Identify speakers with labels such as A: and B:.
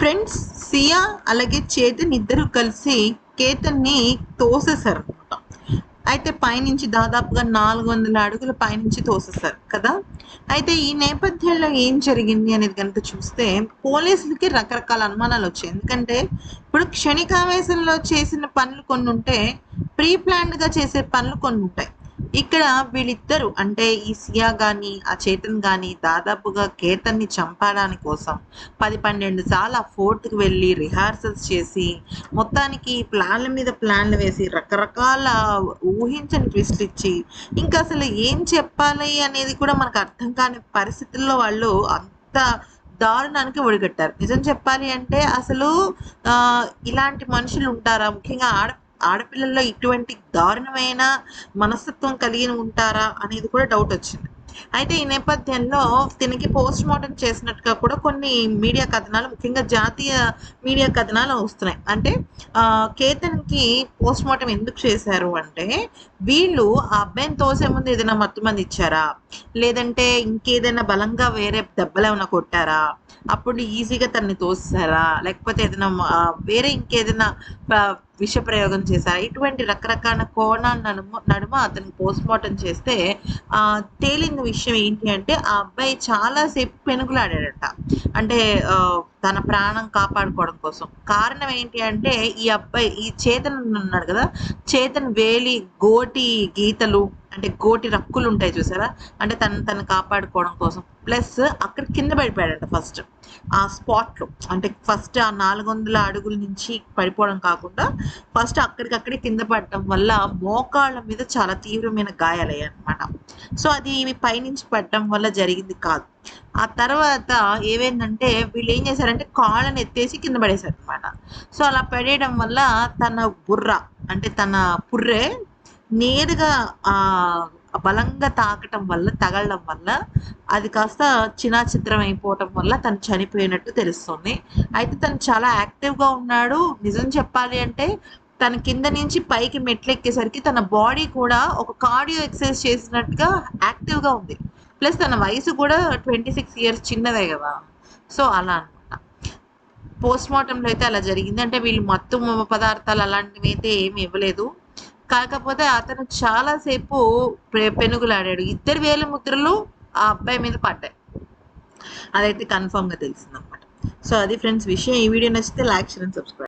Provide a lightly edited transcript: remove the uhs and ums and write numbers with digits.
A: Friends, సియా అలాగే చేతన్ ఇద్దరు కలిసి కేతన్ని తోసేశారనమాట. అయితే పైనుంచి దాదాపుగా 400 అడుగుల పైనుంచి తోసేశారు కదా. అయితే ఈ నేపథ్యంలో ఏం జరిగింది అనేది కనుక చూస్తే పోలీసులకి రకరకాల అనుమానాలు వచ్చాయి. ఎందుకంటే ఇప్పుడు క్షణికావేశంలో చేసిన పనులు కొన్ని ఉంటే, ప్రీ ప్లాన్డ్గా చేసే పనులు కొన్ని ఉంటాయి. ఇక్కడ వీళ్ళిద్దరు అంటే ఈ సియా గాని ఆ చేతన్ గాని దాదాపుగా కేతన్ని చంపడానికి కోసం 10-12 సార్లు ఆ ఫోర్ట్కి వెళ్ళి రిహార్సల్స్ చేసి మొత్తానికి ప్లాన్ల మీద ప్లాన్లు వేసి రకరకాల ఊహించని ట్విస్ట్లు ఇచ్చి ఇంకా అసలు ఏం చెప్పాలి అనేది కూడా మనకు అర్థం కాని పరిస్థితుల్లో వాళ్ళు అంత దారుణానికి ఒడిగట్టారు. నిజం చెప్పాలి అంటే అసలు ఇలాంటి మనుషులు ఉంటారా, ముఖ్యంగా ఆడపిల్లల్లో ఇటువంటి దారుణమైన మనస్తత్వం కలిగి ఉంటారా అనేది కూడా డౌట్ వచ్చింది. అయితే ఈ నేపథ్యంలో దీనికి పోస్ట్ మార్టం చేసినట్టుగా కూడా కొన్ని మీడియా కథనాలు, ముఖ్యంగా జాతీయ మీడియా కథనాలు వస్తున్నాయి. అంటే కేతన్కి పోస్ట్ మార్టం ఎందుకు చేశారు అంటే, వీళ్ళు ఆ అబ్బాయిని తోసే ముందు ఏదైనా మత్తుమంది ఇచ్చారా, లేదంటే ఇంకేదైనా బలంగా వేరే దెబ్బలు ఏమైనా కొట్టారా, అప్పుడు ఈజీగా తనని తోసారా, లేకపోతే ఏదైనా వేరే ఇంకేదైనా విష ప్రయోగం చేశారా, ఇటువంటి రకరకాల కోణాల నడుమ అతను పోస్ట్ మార్టం చేస్తే తేలిన విషయం ఏంటి అంటే, ఆ అబ్బాయి చాలాసేపు పెనుగులాడాడట. అంటే తన ప్రాణం కాపాడుకోవడం కోసం. కారణం ఏంటి అంటే ఈ చేతన్ ఉన్నాడు కదా, చేతన్ వేలి గోటి గీతలు అంటే గోటి రక్కులు ఉంటాయి చూసారా, అంటే తను కాపాడుకోవడం కోసం. ప్లస్ అక్కడ కింద పడిపోయాడట ఫస్ట్ ఆ స్పాట్లో. అంటే ఫస్ట్ ఆ 400 అడుగుల నుంచి పడిపోవడం కాకుండా ఫస్ట్ అక్కడికక్కడే కింద పడటం వల్ల మోకాళ్ళ మీద చాలా తీవ్రమైన గాయాలయ్యాయి అనమాట. సో అది ఇవి పైనుంచి పడటం వల్ల జరిగింది కాదు. ఆ తర్వాత ఏమైందంటే వీళ్ళు ఏం చేశారంటే కాళ్ళని ఎత్తేసి కింద పడేశారు అనమాట. సో అలా పడేయడం వల్ల తన బుర్ర అంటే తన పుర్రె నేరుగా బలంగా తగలడం వల్ల అది కాస్త చిత్రం అయిపోవటం వల్ల తను చనిపోయినట్టు తెలుస్తుంది. అయితే తను చాలా యాక్టివ్గా ఉన్నాడు. నిజం చెప్పాలి అంటే తన కింద నుంచి పైకి మెట్లు ఎక్కేసరికి తన బాడీ కూడా ఒక కార్డియో ఎక్సర్సైజ్ చేసినట్టుగా యాక్టివ్గా ఉంది. ప్లస్ తన వయసు కూడా 26 ఇయర్స్ చిన్నదే కదా. సో అలా అనమాట. పోస్ట్ మార్టంలో అయితే అలా జరిగింది. అంటే వీళ్ళు మత్తు పదార్థాలు అలాంటివి అయితే ఏమి ఇవ్వలేదు. కాకపోతే అతను చాలాసేపు పెనుగులాడాడు. 2 వేల ముద్రలు ఆ అబ్బాయి మీద పడ్డాయి. అదైతే కన్ఫర్మ్గా తెలిసిందనమాట. సో అది ఫ్రెండ్స్ విషయం. ఈ వీడియో నచ్చితే లైక్, షేర్ అండ్ సబ్స్క్రైబ్.